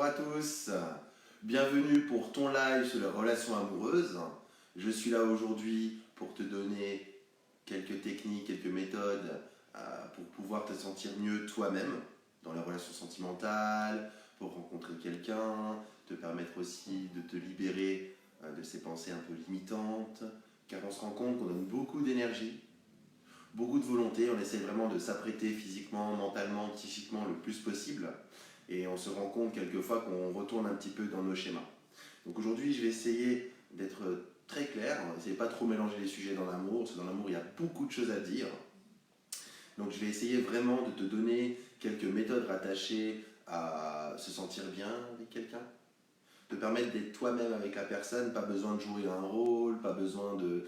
Bonjour à tous, bienvenue pour ton live sur les relations amoureuses. Je suis là aujourd'hui pour te donner quelques techniques, quelques méthodes pour pouvoir te sentir mieux toi-même dans les relations sentimentales, pour rencontrer quelqu'un, te permettre aussi de te libérer de ces pensées un peu limitantes, car on se rend compte qu'on donne beaucoup d'énergie, beaucoup de volonté, on essaie vraiment de s'apprêter physiquement, mentalement, psychiquement le plus possible. Et on se rend compte quelquefois qu'on retourne un petit peu dans nos schémas. Donc aujourd'hui, je vais essayer d'être très clair, on va essayer de pas trop mélanger les sujets dans l'amour, parce que dans l'amour, il y a beaucoup de choses à dire. Donc je vais essayer vraiment de te donner quelques méthodes rattachées à se sentir bien avec quelqu'un, te permettre d'être toi-même avec la personne, pas besoin de jouer un rôle, pas besoin de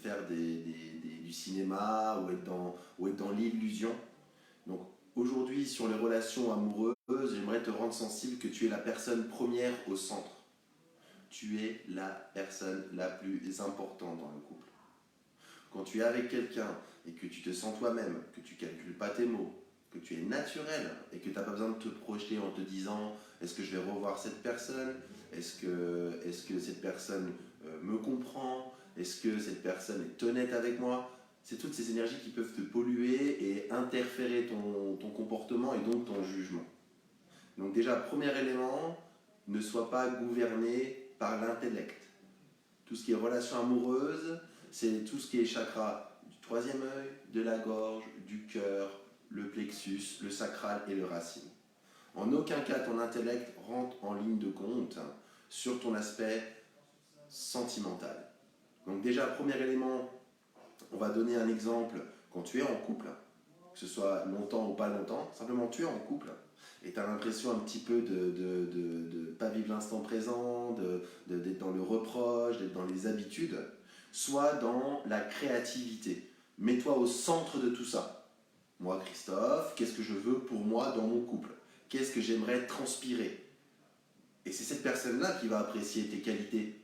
faire du cinéma ou être dans l'illusion. Donc aujourd'hui, sur les relations amoureuses, j'aimerais te rendre sensible que tu es la personne première au centre. Tu es la personne la plus importante dans le couple. Quand tu es avec quelqu'un et que tu te sens toi-même, que tu ne calcules pas tes mots, que tu es naturel et que tu n'as pas besoin de te projeter en te disant est-ce que je vais revoir cette personne, est-ce que cette personne me comprend, est-ce que cette personne est honnête avec moi. C'est toutes ces énergies qui peuvent te polluer et interférer ton comportement et donc ton jugement. Donc déjà, premier élément, ne sois pas gouverné par l'intellect. Tout ce qui est relation amoureuse, c'est tout ce qui est chakra du troisième œil, de la gorge, du cœur, le plexus, le sacral et le racine. En aucun cas ton intellect rentre en ligne de compte sur ton aspect sentimental. Donc déjà, premier élément, on va donner un exemple. Quand tu es en couple, que ce soit longtemps ou pas longtemps, simplement tu es en couple et tu as l'impression un petit peu de pas vivre l'instant présent, d'être dans le reproche, d'être dans les habitudes, soit dans la créativité. Mets-toi au centre de tout ça. Moi, Christophe, qu'est-ce que je veux pour moi dans mon couple? Qu'est-ce que j'aimerais transpirer? Et c'est cette personne-là qui va apprécier tes qualités.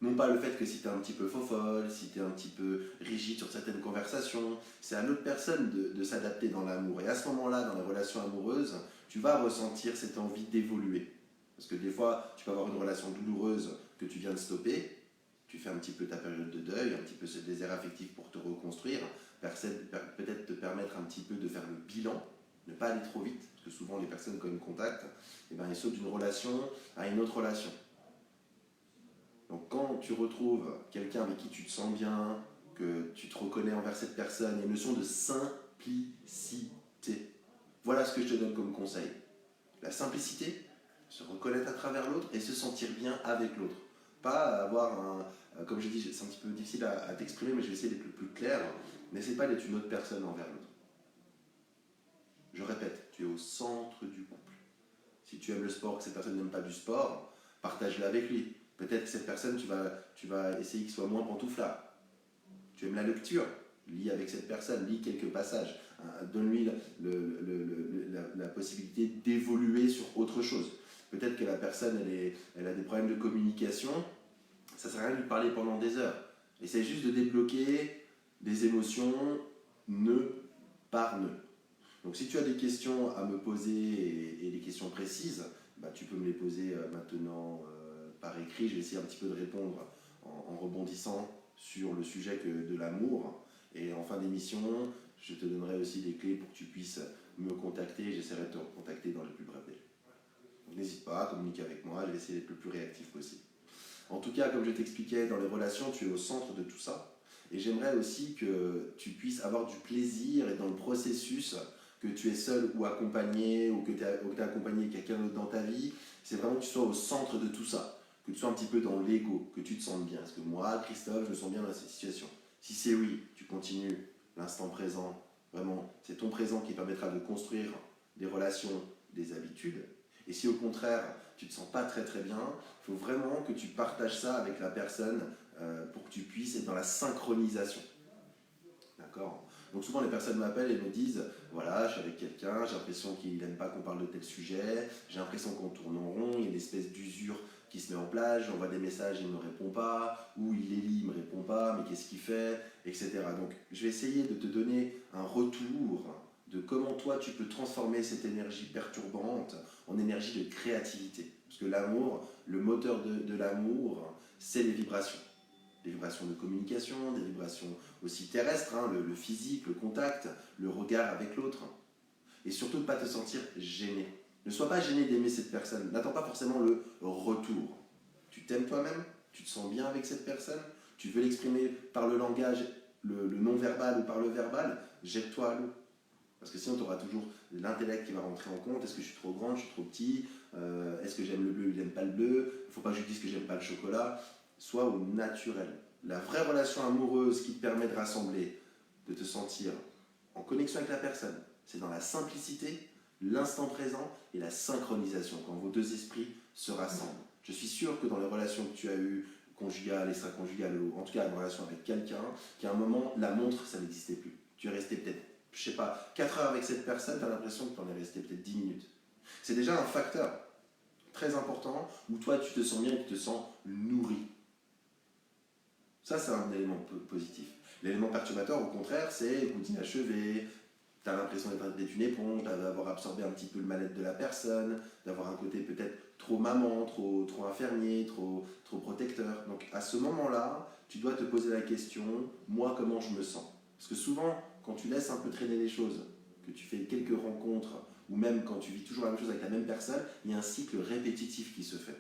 Non pas le fait que si tu es un petit peu faux-folle, si tu es un petit peu rigide sur certaines conversations, c'est à l'autre personne de s'adapter dans l'amour. Et à ce moment-là, dans les relations amoureuses, tu vas ressentir cette envie d'évoluer. Parce que des fois, tu peux avoir une relation douloureuse que tu viens de stopper, tu fais un petit peu ta période de deuil, un petit peu ce désert affectif pour te reconstruire, peut-être te permettre un petit peu de faire le bilan, ne pas aller trop vite, parce que souvent les personnes quand ils me contactent, eh ben, ils sautent d'une relation à une autre relation. Donc quand tu retrouves quelqu'un avec qui tu te sens bien, que tu te reconnais envers cette personne, il y a une notion de simplicité. Voilà ce que je te donne comme conseil. La simplicité, se reconnaître à travers l'autre et se sentir bien avec l'autre. Pas avoir comme je dis, c'est un petit peu difficile à t'exprimer, mais je vais essayer d'être le plus clair. N'essaie pas d'être une autre personne envers l'autre. Je répète, tu es au centre du couple. Si tu aimes le sport, que cette personne n'aime pas du sport, partage-le avec lui. Peut-être que cette personne, tu vas essayer qu'il soit moins pantouflard. Tu aimes la lecture, lis avec cette personne, lis quelques passages. Donne-lui la possibilité d'évoluer sur autre chose. Peut-être que la personne, elle a des problèmes de communication, ça ne sert à rien de lui parler pendant des heures. Essaye juste de débloquer des émotions nœud par nœud. Donc si tu as des questions à me poser et des questions précises, bah, tu peux me les poser maintenant par écrit. Je vais essayer un petit peu de répondre en rebondissant sur le sujet de l'amour. Et en fin d'émission, je te donnerai aussi des clés pour que tu puisses me contacter. J'essaierai de te contacter dans les plus brefs délais. Donc n'hésite pas à communiquer avec moi, je vais essayer d'être le plus réactif possible. En tout cas, comme je t'expliquais, dans les relations, tu es au centre de tout ça. Et j'aimerais aussi que tu puisses avoir du plaisir et dans le processus, que tu es seul ou accompagné, ou que tu es accompagné quelqu'un d'autre dans ta vie, c'est vraiment que tu sois au centre de tout ça. Que tu sois un petit peu dans l'ego, que tu te sentes bien. Est-ce que moi, Christophe, je me sens bien dans cette situation? Si c'est oui, tu continues l'instant présent. Vraiment, c'est ton présent qui permettra de construire des relations, des habitudes. Et si au contraire, tu ne te sens pas très très bien, il faut vraiment que tu partages ça avec la personne pour que tu puisses être dans la synchronisation. D'accord? Donc souvent les personnes m'appellent et me disent voilà, je suis avec quelqu'un, j'ai l'impression qu'il n'aime pas qu'on parle de tel sujet, j'ai l'impression qu'on tourne en rond, il y a une espèce d'usure qui se met en place, j'envoie des messages, il ne me répond pas, ou il les lit, il ne me répond pas, mais qu'est-ce qu'il fait, etc. Donc je vais essayer de te donner un retour de comment toi tu peux transformer cette énergie perturbante en énergie de créativité. Parce que l'amour, le moteur de l'amour, c'est les vibrations. Des vibrations de communication, des vibrations aussi terrestres, hein, le physique, le contact, le regard avec l'autre. Et surtout de ne pas te sentir gêné. Ne sois pas gêné d'aimer cette personne. N'attends pas forcément le retour. Tu t'aimes toi-même, tu te sens bien avec cette personne, tu veux l'exprimer par le langage, le non-verbal ou par le verbal, jette-toi à l'eau. Parce que sinon, tu auras toujours l'intellect qui va rentrer en compte. Est-ce que je suis trop grande, je suis trop petit, est-ce que j'aime le bleu, il n'aime pas le bleu, il ne faut pas que je dise que j'aime pas le chocolat. Sois au naturel. La vraie relation amoureuse qui te permet de rassembler, de te sentir en connexion avec la personne, c'est dans la simplicité, l'instant présent et la synchronisation, quand vos deux esprits se rassemblent. Je suis sûr que dans les relations que tu as eues, conjugales, extra-conjugales, ou en tout cas une relation avec quelqu'un, qu'à un moment, la montre, ça n'existait plus. Tu es resté peut-être, je sais pas, 4 heures avec cette personne, tu as l'impression que tu en es resté peut-être 10 minutes. C'est déjà un facteur très important où toi, tu te sens bien et tu te sens nourri. Ça, c'est un élément positif. L'élément perturbateur, au contraire, c'est goût inachevé, tu as l'impression d'être une éponge, d'avoir absorbé un petit peu le mal-être de la personne, d'avoir un côté peut-être trop maman, trop infirmier, trop protecteur. Donc à ce moment-là, tu dois te poser la question, moi, comment je me sens? Parce que souvent, quand tu laisses un peu traîner les choses, que tu fais quelques rencontres, ou même quand tu vis toujours la même chose avec la même personne, il y a un cycle répétitif qui se fait.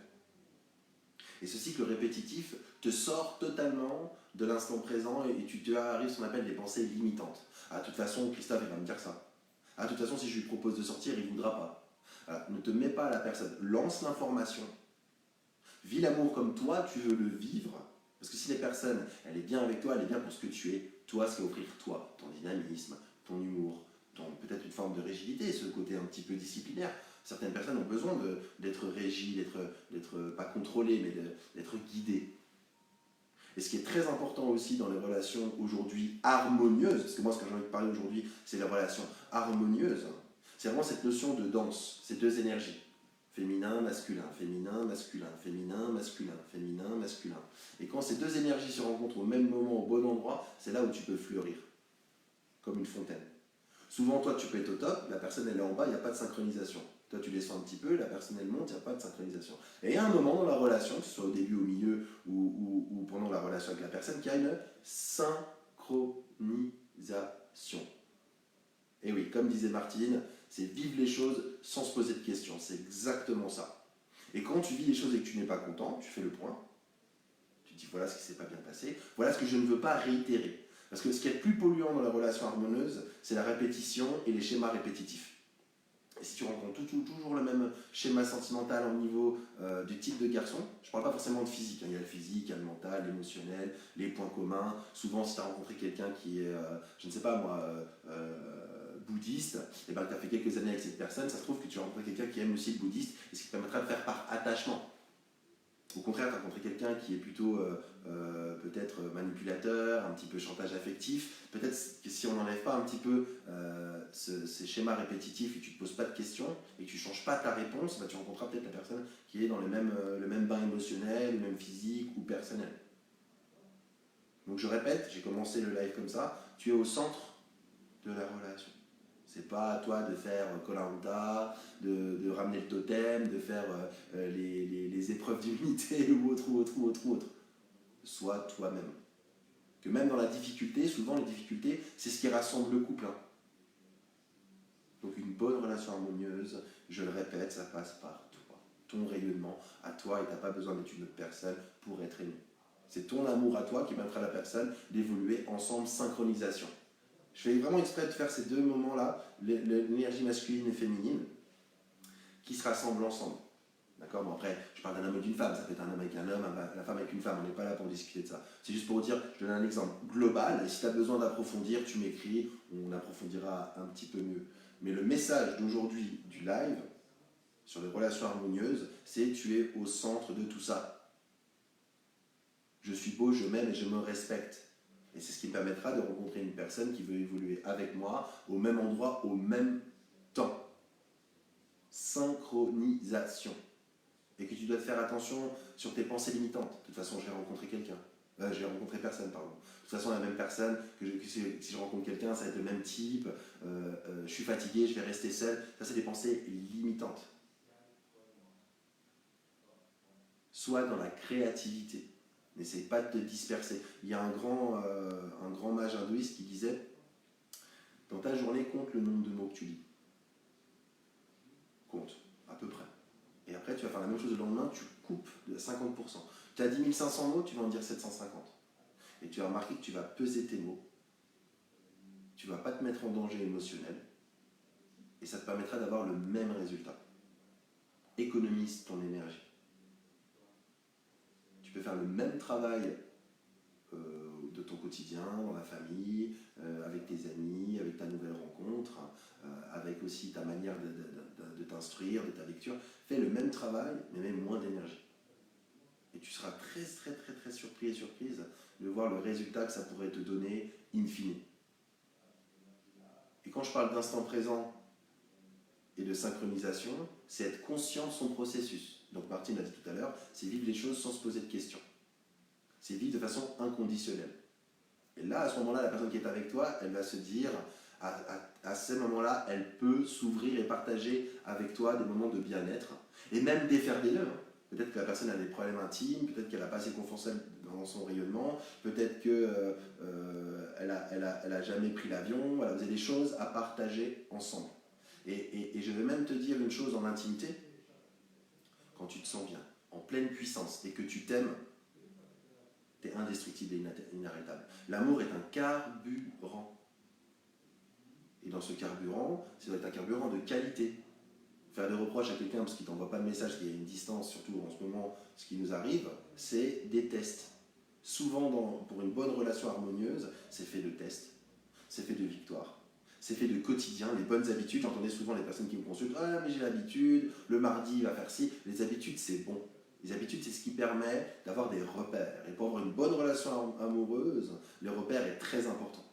Et ce cycle répétitif te sort totalement de l'instant présent et tu te arrives ce qu'on appelle des pensées limitantes. Ah, de toute façon, Christophe, il va me dire ça. Ah, de toute façon, si je lui propose de sortir, il ne voudra pas. Voilà, ne te mets pas à la personne. Lance l'information. Vis l'amour comme toi, tu veux le vivre. Parce que si la personne, elle est bien avec toi, elle est bien pour ce que tu es. Toi, c'est offrir toi, ton dynamisme, ton humour, peut-être une forme de rigidité, ce côté un petit peu disciplinaire. Certaines personnes ont besoin d'être régies, d'être pas contrôlées, mais d'être guidées. Et ce qui est très important aussi dans les relations aujourd'hui harmonieuses, parce que moi ce que j'ai envie de parler aujourd'hui, c'est les relations harmonieuses, c'est vraiment cette notion de danse, ces deux énergies. Féminin, masculin, féminin, masculin, féminin, masculin, féminin, masculin. Et quand ces deux énergies se rencontrent au même moment, au bon endroit, c'est là où tu peux fleurir, comme une fontaine. Souvent, toi, tu peux être au top, la personne, elle est en bas, il n'y a pas de synchronisation. Toi, tu descends un petit peu, la personne, elle monte, il n'y a pas de synchronisation. Et il y a un moment dans la relation, que ce soit au début, au milieu ou pendant la relation avec la personne, qu'il y a une synchronisation. Et oui, comme disait Martine, c'est vivre les choses sans se poser de questions. C'est exactement ça. Et quand tu vis les choses et que tu n'es pas content, tu fais le point. Tu te dis, voilà ce qui ne s'est pas bien passé, voilà ce que je ne veux pas réitérer. Parce que ce qui est le plus polluant dans la relation harmonieuse, c'est la répétition et les schémas répétitifs. Et si tu rencontres toujours le même schéma sentimental au niveau du type de garçon, je ne parle pas forcément de physique, hein. Il y a le physique, il y a le mental, l'émotionnel, les points communs. Souvent, si tu as rencontré quelqu'un qui est, je ne sais pas moi, bouddhiste, et ben, que tu as fait quelques années avec cette personne, ça se trouve que tu as rencontré quelqu'un qui aime aussi le bouddhiste, et ce qui te permettra de faire par attachement. Au contraire, tu as rencontré quelqu'un qui est plutôt peut-être manipulateur, un petit peu chantage affectif. Peut-être que si on n'enlève pas un petit peu ces schémas répétitifs et que tu ne te poses pas de questions et que tu ne changes pas ta réponse, bah, tu rencontreras peut-être la personne qui est dans le même bain émotionnel, le même physique ou personnel. Donc je répète, j'ai commencé le live comme ça, tu es au centre de la relation. C'est pas à toi de faire Koh-Lanta, de ramener le totem, de faire les épreuves d'immunité ou autre. Sois toi-même. Que même dans la difficulté, souvent les difficultés, c'est ce qui rassemble le couple. Hein. Donc une bonne relation harmonieuse, je le répète, ça passe par toi. Ton rayonnement à toi et tu n'as pas besoin d'être une autre personne pour être aimé. C'est ton amour à toi qui permettra à la personne d'évoluer ensemble, synchronisation. Je fais vraiment exprès de faire ces deux moments-là, l'énergie masculine et féminine, qui se rassemblent ensemble. D'accord? Bon, après, je parle d'un homme et d'une femme, ça peut être un homme avec un homme, la femme avec une femme, on n'est pas là pour discuter de ça. C'est juste pour vous dire, je donne un exemple global, et si tu as besoin d'approfondir, tu m'écris, on approfondira un petit peu mieux. Mais le message d'aujourd'hui du live, sur les relations harmonieuses, c'est tu es au centre de tout ça. Je suis beau, je m'aime et je me respecte. Et c'est ce qui me permettra de rencontrer une personne qui veut évoluer avec moi, au même endroit, au même temps. Synchronisation. Et que tu dois faire attention sur tes pensées limitantes. De toute façon, j'ai rencontré personne, pardon. De toute façon, la même personne, si je rencontre quelqu'un, ça va être le même type. Je suis fatigué, je vais rester seul. Ça, c'est des pensées limitantes. sois dans la créativité. N'essaye pas de te disperser. Il y a un grand mage hindouiste qui disait, dans ta journée, compte le nombre de mots que tu lis. Compte, à peu près. Et après, tu vas faire la même chose le lendemain, tu coupes de 50%. Tu as 10 500 mots, tu vas en dire 750. Et tu vas remarquer que tu vas peser tes mots. Tu ne vas pas te mettre en danger émotionnel. Et ça te permettra d'avoir le même résultat. Économise ton énergie. Tu peux faire le même travail de ton quotidien, dans la famille, avec tes amis, avec ta nouvelle rencontre, avec aussi ta manière de t'instruire, de ta lecture. Fais le même travail, mais même moins d'énergie. Et tu seras très, très, très, très surpris et surprise de voir le résultat que ça pourrait te donner in fine. Et quand je parle d'instant présent et de synchronisation, c'est être conscient de son processus. Donc Martine l'a dit tout à l'heure, c'est vivre les choses sans se poser de questions. C'est vivre de façon inconditionnelle. Et là, à ce moment-là, la personne qui est avec toi, elle va se dire, à ce moment-là, elle peut s'ouvrir et partager avec toi des moments de bien-être, et même déferler-le. Peut-être que la personne a des problèmes intimes, peut-être qu'elle n'a pas assez confiance dans son rayonnement, peut-être qu'elle n'a jamais pris l'avion. Voilà, vous avez des choses à partager ensemble. Et je vais même te dire une chose en intimité, quand tu te sens bien, en pleine puissance, et que tu t'aimes, tu es indestructible et inarrêtable. L'amour est un carburant. Et dans ce carburant, ça doit être un carburant de qualité. Faire des reproches à quelqu'un parce qu'il ne t'envoie pas de message, qu'il y a une distance, surtout en ce moment, ce qui nous arrive, c'est des tests. Souvent, pour une bonne relation harmonieuse, c'est fait de tests, c'est fait de victoires, c'est fait de quotidien, les bonnes habitudes. J'entendais souvent les personnes qui me consultent, ah mais j'ai l'habitude, le mardi il va faire ci. Les habitudes c'est bon. Les habitudes c'est ce qui permet d'avoir des repères. Et pour avoir une bonne relation amoureuse, le repère est très important.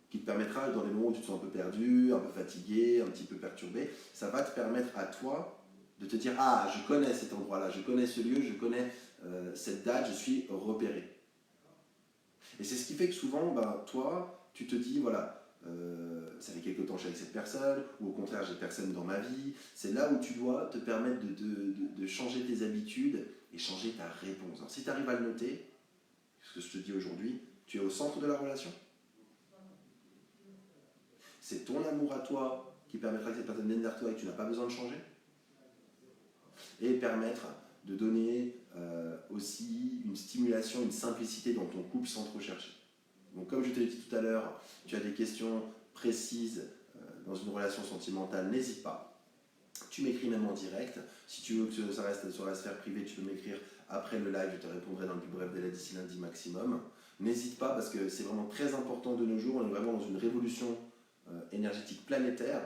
Qui te permettra, dans les moments où tu te sens un peu perdu, un peu fatigué, un petit peu perturbé, ça va te permettre à toi de te dire, ah, je connais cet endroit-là, je connais ce lieu, je connais cette date, je suis repéré. Et c'est ce qui fait que souvent, toi, tu te dis, voilà, ça fait quelque temps que je suis avec cette personne, ou au contraire, j'ai personne dans ma vie. C'est là où tu dois te permettre de changer tes habitudes et changer ta réponse. Alors si tu arrives à le noter, ce que je te dis aujourd'hui, tu es au centre de la relation. C'est ton amour à toi qui permettra que cette personne vienne vers toi et que tu n'as pas besoin de changer. Et permettre de donner aussi une stimulation, une simplicité dans ton couple sans trop chercher. Donc comme je te l'ai dit tout à l'heure, tu as des questions précises dans une relation sentimentale, n'hésite pas. Tu m'écris même en direct. Si tu veux que ça reste sur la sphère privée, tu peux m'écrire après le live, je te répondrai dans le plus bref délai d'ici lundi maximum. N'hésite pas parce que c'est vraiment très important de nos jours, on est vraiment dans une révolution énergétique planétaire.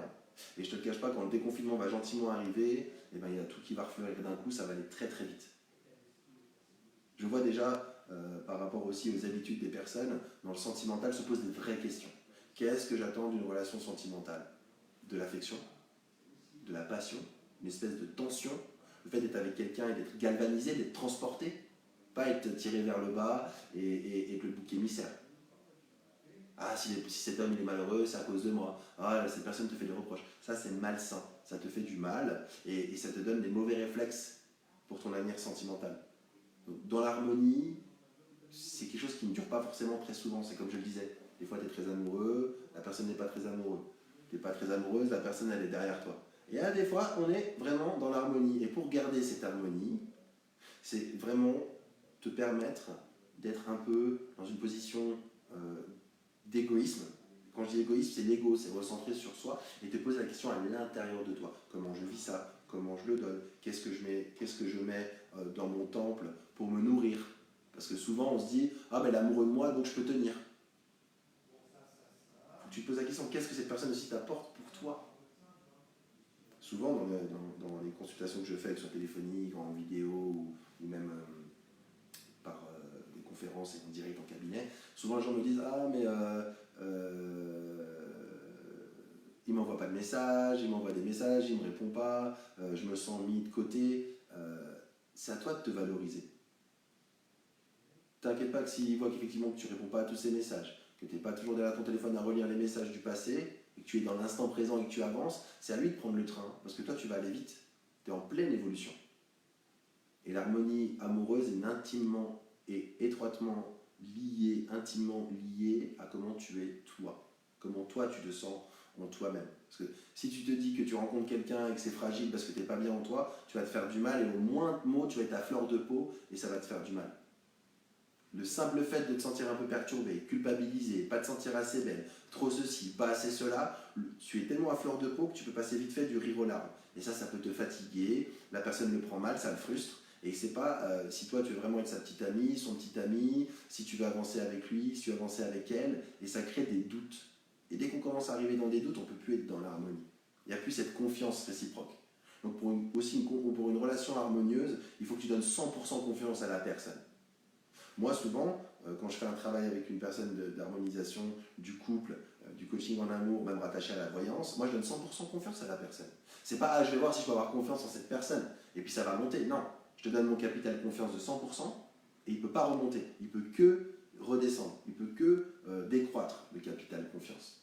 Et je ne te le cache pas, quand le déconfinement va gentiment arriver, eh ben, il y a tout qui va refleurir d'un coup, ça va aller très très vite. Je vois déjà, par rapport aussi aux habitudes des personnes, dans le sentimental se posent des vraies questions. Qu'est-ce que j'attends d'une relation sentimentale? De l'affection, de la passion, une espèce de tension, le fait d'être avec quelqu'un et d'être galvanisé, d'être transporté, pas être tiré vers le bas et que le bouc émissaire. Ah, si cet homme il est malheureux, c'est à cause de moi. Ah, cette personne te fait des reproches. Ça, c'est malsain. Ça te fait du mal et ça te donne des mauvais réflexes pour ton avenir sentimental. Donc, dans l'harmonie, c'est quelque chose qui ne dure pas forcément très souvent. C'est comme je le disais. Des fois, tu es très amoureux, la personne n'est pas très amoureuse. Tu n'es pas très amoureuse, la personne, elle est derrière toi. Et là, des fois, on est vraiment dans l'harmonie. Et pour garder cette harmonie, c'est vraiment te permettre d'être un peu dans une position d'égoïsme. Quand je dis égoïsme, c'est l'ego, c'est recentrer sur soi et te poser la question à l'intérieur de toi. Comment je vis ça? Comment je le donne? Qu'est-ce que je mets dans mon temple pour me nourrir? Parce que souvent on se dit, ah ben l'amoureux de moi, donc je peux tenir. Faut que tu te poses la question, qu'est-ce que cette personne aussi t'apporte pour toi? Souvent dans les consultations que je fais, que ce soit téléphonique, en vidéo ou même par des conférences et en direct en cabinet, souvent les gens me disent, ah mais il m'envoie pas de messages, il m'envoie des messages, il me répond pas, je me sens mis de côté. C'est à toi de te valoriser. T'inquiète pas que s'il voit qu'effectivement que tu réponds pas à tous ces messages, que tu n'es pas toujours derrière ton téléphone à relire les messages du passé, et que tu es dans l'instant présent et que tu avances, c'est à lui de prendre le train, parce que toi tu vas aller vite, tu es en pleine évolution. Et l'harmonie amoureuse est intimement et étroitement liée, intimement liée à comment tu es toi, comment toi tu te sens en toi-même. Parce que si tu te dis que tu rencontres quelqu'un et que c'est fragile parce que tu n'es pas bien en toi, tu vas te faire du mal et au moindre mot, tu vas être à fleur de peau et ça va te faire du mal. Le simple fait de te sentir un peu perturbé, culpabilisé, pas te sentir assez belle, trop ceci, pas assez cela, tu es tellement à fleur de peau que tu peux passer vite fait du rire aux larmes. Et ça peut te fatiguer, la personne le prend mal, ça le frustre. Et c'est pas si toi tu veux vraiment être sa petite amie, son petit ami, si tu veux avancer avec lui, si tu veux avancer avec elle, et ça crée des doutes. Et dès qu'on commence à arriver dans des doutes, on ne peut plus être dans l'harmonie. Il n'y a plus cette confiance réciproque. Donc pour une relation harmonieuse, il faut que tu donnes 100% confiance à la personne. Moi, souvent, quand je fais un travail avec une personne d'harmonisation du couple, du coaching en amour, même rattaché à la voyance, moi, je donne 100% confiance à la personne. C'est pas, je vais voir si je peux avoir confiance en cette personne, et puis ça va monter. Non, je te donne mon capital confiance de 100%, et il ne peut pas remonter. Il ne peut que redescendre. Il ne peut que décroître, le capital confiance.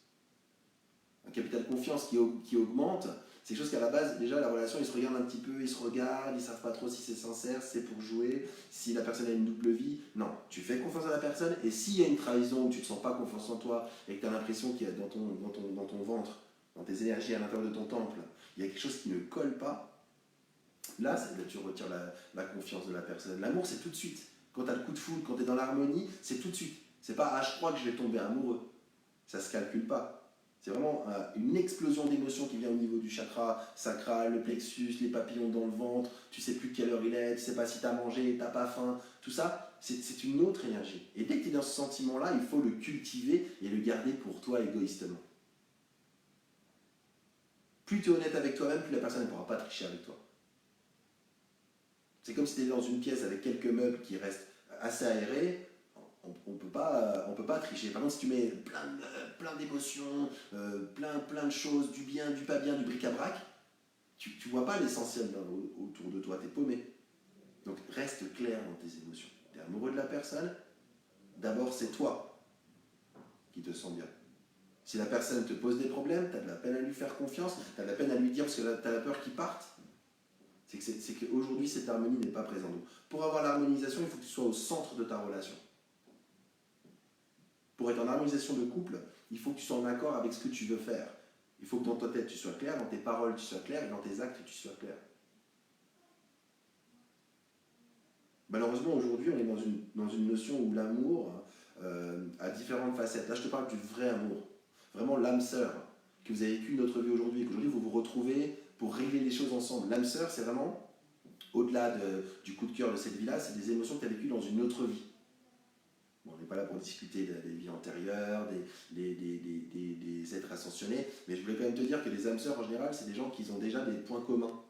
Un capital confiance qui augmente, c'est quelque chose qu'à la base, déjà, la relation, ils se regardent un petit peu, ils se regardent, ils ne savent pas trop si c'est sincère, si c'est pour jouer, si la personne a une double vie. Non, tu fais confiance à la personne, et s'il y a une trahison où tu ne te sens pas confiance en toi, et que tu as l'impression qu'il y a dans ton ventre, dans tes énergies à l'intérieur de ton temple, il y a quelque chose qui ne colle pas, là, tu retires la confiance de la personne. L'amour, c'est tout de suite. Quand tu as le coup de foudre, quand tu es dans l'harmonie, c'est tout de suite. C'est pas, ah, je crois que je vais tomber amoureux. Ça ne se calcule pas. C'est vraiment une explosion d'émotions qui vient au niveau du chakra sacral, le plexus, les papillons dans le ventre, tu ne sais plus quelle heure il est, tu ne sais pas si tu as mangé, tu n'as pas faim, tout ça, c'est une autre énergie. Et dès que tu es dans ce sentiment-là, il faut le cultiver et le garder pour toi égoïstement. Plus tu es honnête avec toi-même, plus la personne ne pourra pas tricher avec toi. C'est comme si tu étais dans une pièce avec quelques meubles qui restent assez aérés, on ne peut pas tricher. Par contre, si tu mets plein d'émotions, plein de choses, du bien, du pas bien, du bric-à-brac, tu ne vois pas l'essentiel autour de toi, tu es paumé. Donc reste clair dans tes émotions. Tu es amoureux de la personne, d'abord c'est toi qui te sens bien. Si la personne te pose des problèmes, tu as de la peine à lui faire confiance, tu as de la peine à lui dire parce que tu as la peur qu'il parte, c'est qu'aujourd'hui cette harmonie n'est pas présente. Donc, pour avoir l'harmonisation, il faut que tu sois au centre de ta relation. Pour être en harmonisation de couple, il faut que tu sois en accord avec ce que tu veux faire. Il faut que dans ta tête tu sois clair, dans tes paroles tu sois clair et dans tes actes tu sois clair. Malheureusement, aujourd'hui, on est dans une notion où l'amour a différentes facettes. Là, je te parle du vrai amour. Vraiment l'âme sœur, que vous avez vécu notre vie aujourd'hui et qu'aujourd'hui vous vous retrouvez pour régler les choses ensemble. L'âme sœur, c'est vraiment, au-delà du coup de cœur de cette vie-là, c'est des émotions que tu as vécues dans une autre vie. Bon, on n'est pas là pour discuter des vies antérieures, des êtres ascensionnés, mais je voulais quand même te dire que les âmes sœurs, en général, c'est des gens qui ont déjà des points communs,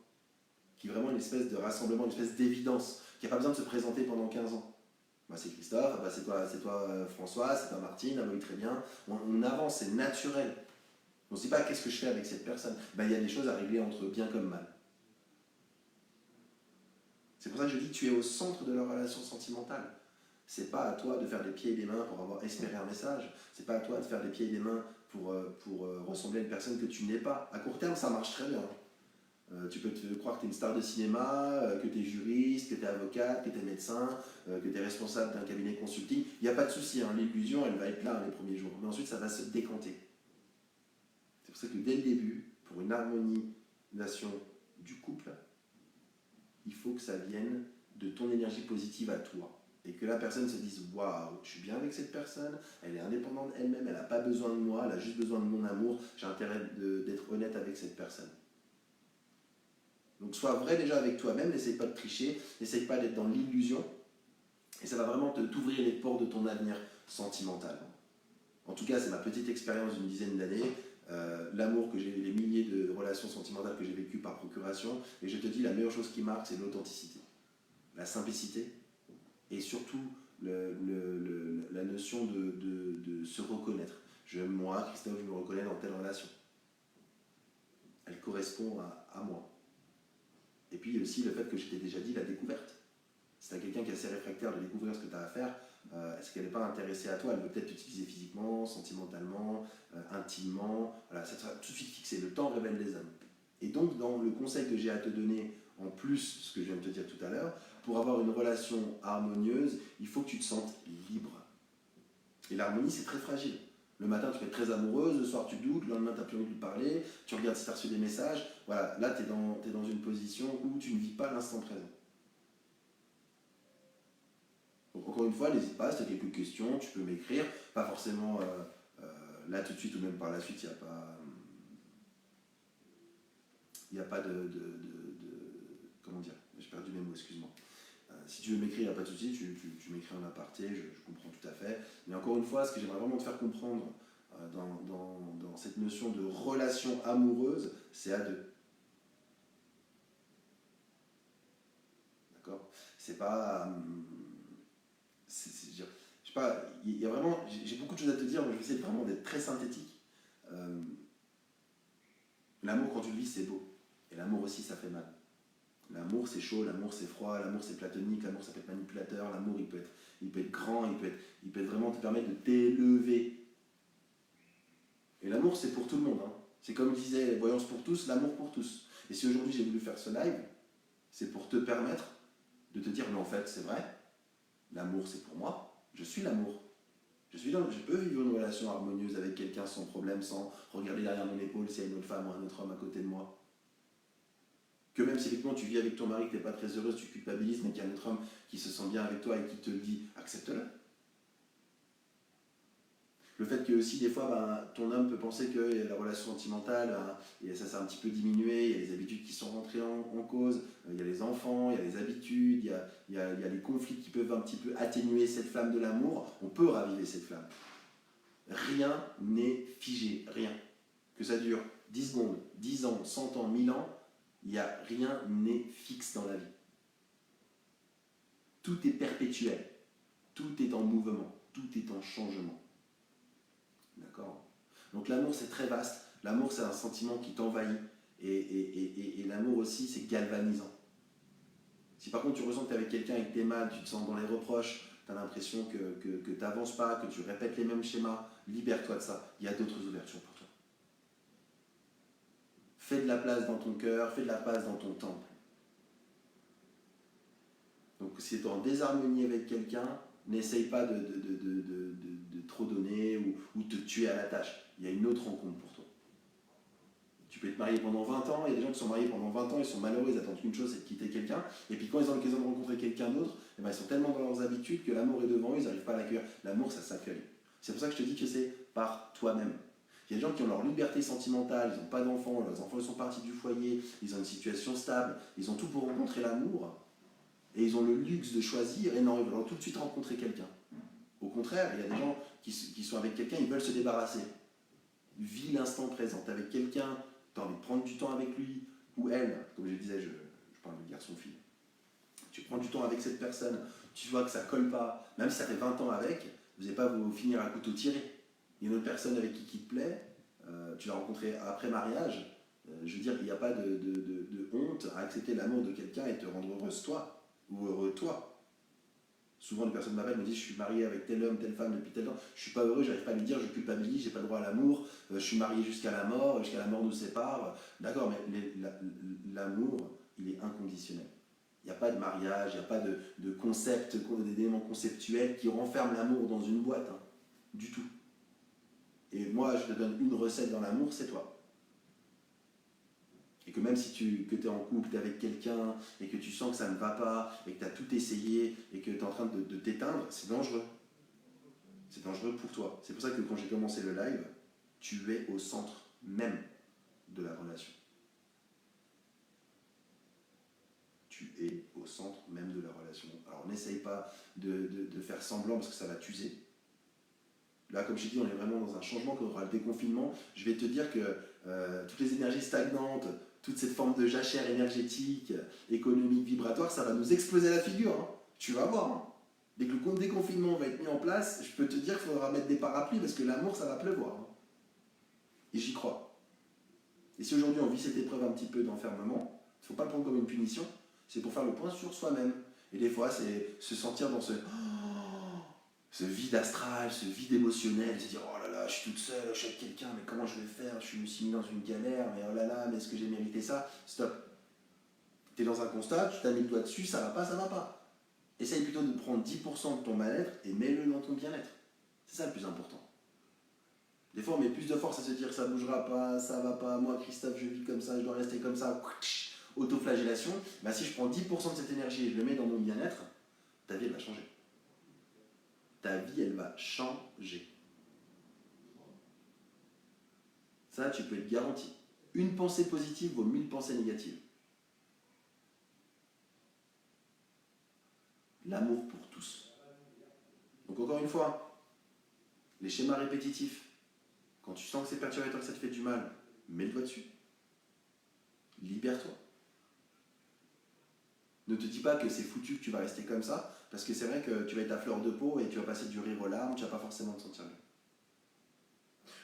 qui ont vraiment une espèce de rassemblement, une espèce d'évidence, qui n'a pas besoin de se présenter pendant 15 ans. Bah, c'est Christophe, bah, c'est toi François, c'est toi Martine, ah oui, très bien. On avance, c'est naturel. On ne sait pas qu'est-ce que je fais avec cette personne. Bah, il y a des choses à régler entre bien comme mal. C'est pour ça que je dis tu es au centre de la relation sentimentale. C'est pas à toi de faire des pieds et des mains pour avoir espéré un message. C'est pas à toi de faire des pieds et des mains pour ressembler à une personne que tu n'es pas. À court terme, ça marche très bien. Tu peux te croire que tu es une star de cinéma, que tu es juriste, que tu es avocate, que tu es médecin, que tu es responsable d'un cabinet de consulting. Il n'y a pas de souci, hein, l'illusion, elle va être là les premiers jours. Mais ensuite, ça va se décanter. C'est pour ça que dès le début, pour une harmonisation du couple, il faut que ça vienne de ton énergie positive à toi. Et que la personne se dise waouh, je suis bien avec cette personne, elle est indépendante elle-même, elle n'a pas besoin de moi, elle a juste besoin de mon amour, j'ai intérêt d'être honnête avec cette personne. Donc sois vrai déjà avec toi-même, n'essaye pas de tricher, n'essaye pas d'être dans l'illusion, et ça va vraiment t'ouvrir les portes de ton avenir sentimental. En tout cas, c'est ma petite expérience d'une dizaine d'années, l'amour que j'ai, les milliers de relations sentimentales que j'ai vécues par procuration, et je te dis, la meilleure chose qui marque, c'est l'authenticité, la simplicité, et surtout la notion de se reconnaître. Moi, Christophe, je me reconnais dans telle relation. Elle correspond à moi. Et puis aussi le fait que je t'ai déjà dit, la découverte. Si tu as quelqu'un qui est assez réfractaire de découvrir ce que tu as à faire, est-ce qu'elle n'est pas intéressée à toi? Elle veut peut-être t'utiliser physiquement, sentimentalement, intimement. Voilà, ça sera tout de suite fixé. Le temps révèle les âmes. Et donc, dans le conseil que j'ai à te donner, en plus, ce que je viens de te dire tout à l'heure, pour avoir une relation harmonieuse, il faut que tu te sentes libre. Et l'harmonie, c'est très fragile. Le matin, tu peux être très amoureuse, le soir, tu doutes, le lendemain, tu n'as plus envie de lui parler, tu regardes si tu as reçu des messages. Voilà, là, tu es dans une position où tu ne vis pas l'instant présent. Donc, encore une fois, n'hésite pas, si tu as quelques questions, tu peux m'écrire. Pas forcément là tout de suite ou même par la suite, il n'y a pas comment dire, j'ai perdu mes mots, excuse-moi. Si tu veux m'écrire, il n'y a pas de souci, tu m'écris en aparté, je comprends tout à fait. Mais encore une fois, ce que j'aimerais vraiment te faire comprendre dans cette notion de relation amoureuse, c'est à deux. D'accord? C'est pas. Je sais pas, il y a vraiment. J'ai beaucoup de choses à te dire, mais je vais essayer vraiment d'être très synthétique. Euh, L'amour, quand tu le vis, c'est beau. Et l'amour aussi, ça fait mal. L'amour, c'est chaud, l'amour, c'est froid, l'amour, c'est platonique, l'amour, ça peut être manipulateur, l'amour, il peut être grand, il peut être vraiment te permettre de t'élever. Et l'amour, c'est pour tout le monde. Hein. C'est comme disait Voyance pour tous, l'amour pour tous. Et si aujourd'hui j'ai voulu faire ce live, c'est pour te permettre de te dire, mais en fait, c'est vrai, l'amour, c'est pour moi, je suis l'amour. Je peux vivre une relation harmonieuse avec quelqu'un sans problème, sans regarder derrière mon épaule s'il y a une autre femme ou un autre homme à côté de moi. Que même si effectivement tu vis avec ton mari, que tu n'es pas très heureuse, tu culpabilises, mais qu'il y a un autre homme qui se sent bien avec toi et qui te le dit, accepte-le. Le fait que aussi des fois, ton homme peut penser que la relation sentimentale, et ça s'est un petit peu diminué, il y a les habitudes qui sont rentrées en cause, il y a les enfants, il y a les habitudes, il y a les conflits qui peuvent un petit peu atténuer cette flamme de l'amour, on peut raviver cette flamme. Rien n'est figé, rien. Que ça dure 10 secondes, 10 ans, 100 ans, 1000 ans, rien n'est fixe dans la vie. Tout est perpétuel, tout est en mouvement, tout est en changement. D'accord? Donc l'amour, c'est très vaste. L'amour, c'est un sentiment qui t'envahit. Et l'amour aussi, c'est galvanisant. Si par contre tu ressens que tu es avec quelqu'un et que tu es mal, tu te sens dans les reproches, tu as l'impression que tu n'avances pas, que tu répètes les mêmes schémas, libère-toi de ça. Il y a d'autres ouvertures pour toi. Fais de la place dans ton cœur, fais de la place dans ton temple. Donc si tu es en désharmonie avec quelqu'un, n'essaye pas de trop donner ou te tuer à la tâche. Il y a une autre rencontre pour toi. Tu peux être marié pendant 20 ans, il y a des gens qui sont mariés pendant 20 ans, ils sont malheureux, ils attendent qu'une chose, c'est de quitter quelqu'un. Et puis quand ils ont l'occasion de rencontrer quelqu'un d'autre, ils sont tellement dans leurs habitudes que l'amour est devant eux, ils n'arrivent pas à l'accueillir. L'amour, ça s'accueille. C'est pour ça que je te dis que c'est par toi-même. Il y a des gens qui ont leur liberté sentimentale, ils n'ont pas d'enfants, leurs enfants sont partis du foyer, ils ont une situation stable, ils ont tout pour rencontrer l'amour, et ils ont le luxe de choisir, et non, ils veulent tout de suite rencontrer quelqu'un. Au contraire, il y a des gens qui sont avec quelqu'un, ils veulent se débarrasser. Vis l'instant présent. T'es avec quelqu'un, tu as envie de prendre du temps avec lui, ou elle, comme je disais, je parle de garçon-fille. Tu prends du temps avec cette personne, tu vois que ça colle pas, même si ça fait 20 ans avec, vous n'allez pas vous finir à couteau tiré. Il y a une autre personne avec qui te plaît, tu l'as rencontré après mariage, je veux dire, il n'y a pas de honte à accepter l'amour de quelqu'un et te rendre heureuse toi, ou heureux toi. Souvent, les personnes m'appellent, me disent je suis marié avec tel homme, telle femme depuis tel temps, je suis pas heureux, j'arrive pas à lui dire, je culpabilise, j'ai pas le droit à l'amour, je suis marié jusqu'à la mort nous sépare. D'accord, mais l'amour, il est inconditionnel. Il n'y a pas de mariage, il n'y a pas de concept, d'éléments conceptuels qui renferment l'amour dans une boîte, hein, du tout. Et moi, je te donne une recette dans l'amour, c'est toi. Et que même si tu es en couple, tu es avec quelqu'un, et que tu sens que ça ne va pas, et que tu as tout essayé, et que tu es en train de t'éteindre, c'est dangereux. C'est dangereux pour toi. C'est pour ça que quand j'ai commencé le live, tu es au centre même de la relation. Tu es au centre même de la relation. Alors n'essaye pas de faire semblant parce que ça va t'user. Là, comme je t'ai dit, on est vraiment dans un changement, quand on aura le déconfinement. Je vais te dire que toutes les énergies stagnantes, toute cette forme de jachère énergétique, économique, vibratoire, ça va nous exploser la figure. Hein. Tu vas voir. Hein. Dès que le déconfinement va être mis en place, je peux te dire qu'il faudra mettre des parapluies parce que l'amour, ça va pleuvoir. Hein. Et j'y crois. Et si aujourd'hui on vit cette épreuve un petit peu d'enfermement, il ne faut pas le prendre comme une punition, c'est pour faire le point sur soi-même. Et des fois, c'est se sentir dans ce vide astral, ce vide émotionnel, se dire oh là là, je suis toute seule, je suis avec quelqu'un, mais comment je vais faire? Je me suis mis dans une galère, mais oh là là, mais est-ce que j'ai mérité ça? Stop. Tu es dans un constat, tu t'as mis le doigt dessus, ça va pas, ça va pas. Essaye plutôt de prendre 10% de ton mal-être et mets-le dans ton bien-être. C'est ça le plus important. Des fois, on met plus de force à se dire ça bougera pas, ça va pas, moi, Christophe, je vis comme ça, je dois rester comme ça, autoflagellation. Bah, si je prends 10% de cette énergie et je le mets dans mon bien-être, ta vie, elle va changer. Ta vie, elle va changer. Ça, tu peux être garanti. Une pensée positive vaut 1000 pensées négatives. L'amour pour tous. Donc encore une fois, les schémas répétitifs, quand tu sens que c'est perturbateur, que ça te fait du mal, mets le doigt dessus. Libère-toi. Ne te dis pas que c'est foutu, que tu vas rester comme ça, parce que c'est vrai que tu vas être à fleur de peau et tu vas passer du rire aux larmes, tu vas pas forcément te sentir bien.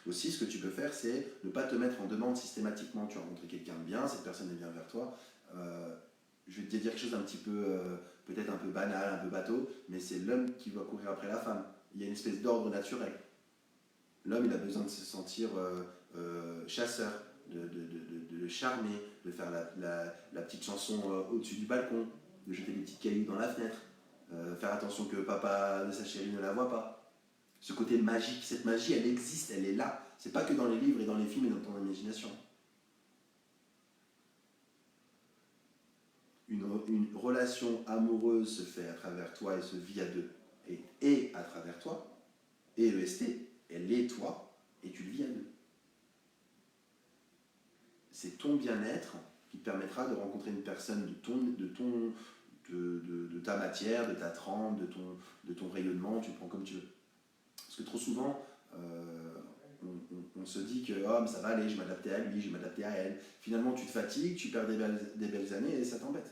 Aussi, ce que tu peux faire, c'est ne pas te mettre en demande systématiquement. Tu as rencontré quelqu'un de bien, cette personne est bien vers toi. Je vais te dire quelque chose d'un petit peu, peut-être un peu banal, un peu bateau, mais c'est l'homme qui va courir après la femme. Il y a une espèce d'ordre naturel. L'homme, il a besoin de se sentir chasseur, de le charmer, de faire la petite chanson au-dessus du balcon, de jeter des petites cailloux dans la fenêtre, faire attention que papa de sa chérie ne la voit pas. Ce côté magique, cette magie, elle existe, elle est là. C'est pas que dans les livres et dans les films et dans ton imagination. Une relation amoureuse se fait à travers toi et se vit à deux. Et à travers toi, et EST, elle est toi, et tu le vis à deux. C'est ton bien-être qui te permettra de rencontrer une personne de ta matière, de ta trempe, de ton rayonnement, tu le prends comme tu veux. Parce que trop souvent, on se dit que oh, mais ça va aller, je vais m'adapter à lui, je vais m'adapter à elle. Finalement, tu te fatigues, tu perds des belles années et ça t'embête.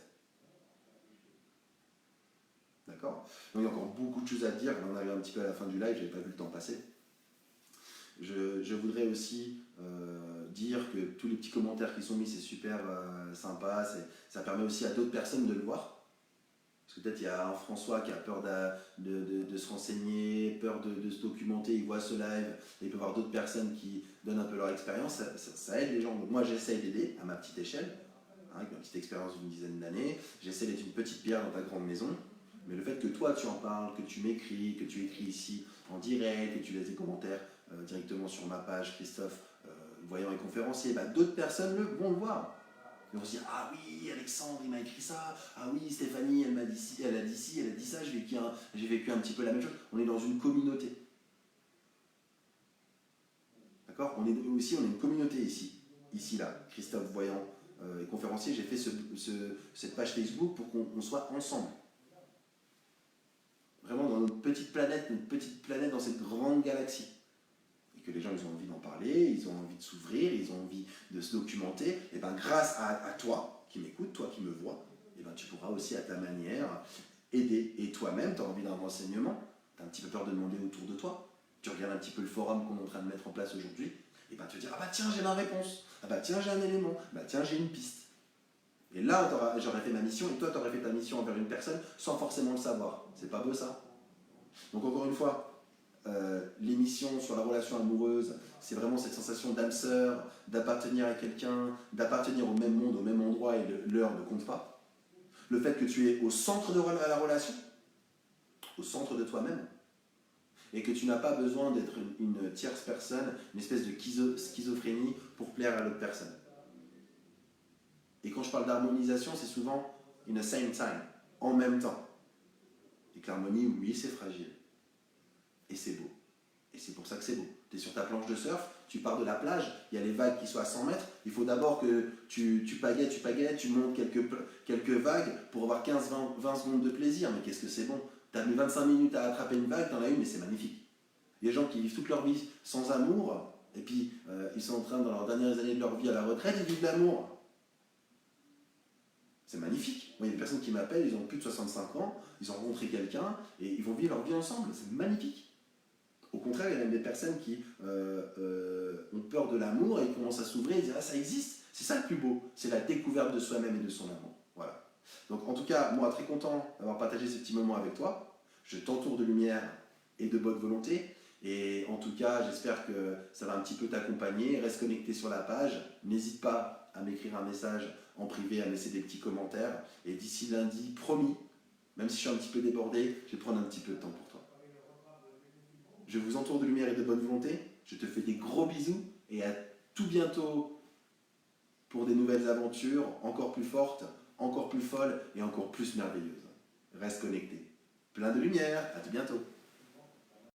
D'accord? Donc il y a encore beaucoup de choses à dire. On arrive un petit peu à la fin du live, j'avais pas vu le temps passer. Je voudrais aussi dire que tous les petits commentaires qui sont mis, c'est super sympa. Ça permet aussi à d'autres personnes de le voir. Parce que peut-être il y a un François qui a peur de se renseigner, peur de se documenter, il voit ce live, et il peut voir d'autres personnes qui donnent un peu leur expérience, ça aide les gens. Donc moi j'essaye d'aider à ma petite échelle, avec ma petite expérience d'une dizaine d'années, j'essaie d'être une petite pierre dans ta grande maison, mais le fait que toi tu en parles, que tu m'écris, que tu écris ici en direct, et tu laisses des commentaires directement sur ma page Christophe, voyant et conférencier, bah, d'autres personnes vont le voir. Et on se dit, ah oui, Alexandre, il m'a écrit ça, ah oui, Stéphanie, elle m'a dit ci, elle a dit ci, elle a dit ça, j'ai vécu un petit peu la même chose. On est dans une communauté. D'accord? On est une communauté ici, là, Christophe Voyant et conférencier, j'ai fait cette page Facebook pour qu'on soit ensemble. Vraiment dans notre petite planète dans cette grande galaxie. Et que les gens, ils ont envie d'en parler, ils ont envie de s'ouvrir, ils ont envie de se documenter, et bien grâce à toi qui m'écoutes, toi qui me vois, et ben tu pourras aussi à ta manière aider. Et toi-même, tu as envie d'un renseignement, tu as un petit peu peur de demander autour de toi, tu regardes un petit peu le forum qu'on est en train de mettre en place aujourd'hui, et ben tu te dis, ah bah tiens, j'ai ma réponse, ah bah tiens, j'ai un élément, bah tiens, j'ai une piste. Et là, j'aurais fait ma mission, et toi, tu aurais fait ta mission envers une personne sans forcément le savoir. C'est pas beau ça? Donc encore une fois, l'émission sur la relation amoureuse, c'est vraiment cette sensation d'âme sœur, d'appartenir à quelqu'un, d'appartenir au même monde, au même endroit, et l'heure ne compte pas. Le fait que tu es au centre de la relation, au centre de toi-même, et que tu n'as pas besoin d'être une tierce personne, une espèce de schizophrénie pour plaire à l'autre personne. Et quand je parle d'harmonisation, c'est souvent in the same time, en même temps. Et que l'harmonie, oui, c'est fragile. Et c'est beau. Et c'est pour ça que c'est beau. Tu es sur ta planche de surf, tu pars de la plage, il y a les vagues qui sont à 100 mètres, il faut d'abord que tu pagaiettes, tu montes quelques vagues pour avoir 15-20 secondes de plaisir. Mais qu'est-ce que c'est bon? Tu as mis 25 minutes à attraper une vague, tu en as une, mais c'est magnifique. Il y a des gens qui vivent toute leur vie sans amour, et puis ils sont en train, dans leurs dernières années de leur vie à la retraite, ils vivent l'amour. C'est magnifique. Moi, il y a des personnes qui m'appellent, ils ont plus de 65 ans, ils ont rencontré quelqu'un, et ils vont vivre leur vie ensemble. C'est magnifique. Au contraire, il y a même des personnes qui ont peur de l'amour et commencent à s'ouvrir et dire ah, ça existe. C'est ça le plus beau, c'est la découverte de soi-même et de son amour. Voilà. Donc en tout cas, moi très content d'avoir partagé ce petit moment avec toi. Je t'entoure de lumière et de bonne volonté. Et en tout cas, j'espère que ça va un petit peu t'accompagner. Reste connecté sur la page. N'hésite pas à m'écrire un message en privé, à me laisser des petits commentaires. Et d'ici lundi, promis, même si je suis un petit peu débordé, je vais prendre un petit peu de temps pour toi. Je vous entoure de lumière et de bonne volonté. Je te fais des gros bisous et à tout bientôt pour des nouvelles aventures encore plus fortes, encore plus folles et encore plus merveilleuses. Reste connecté. Plein de lumière, à tout bientôt.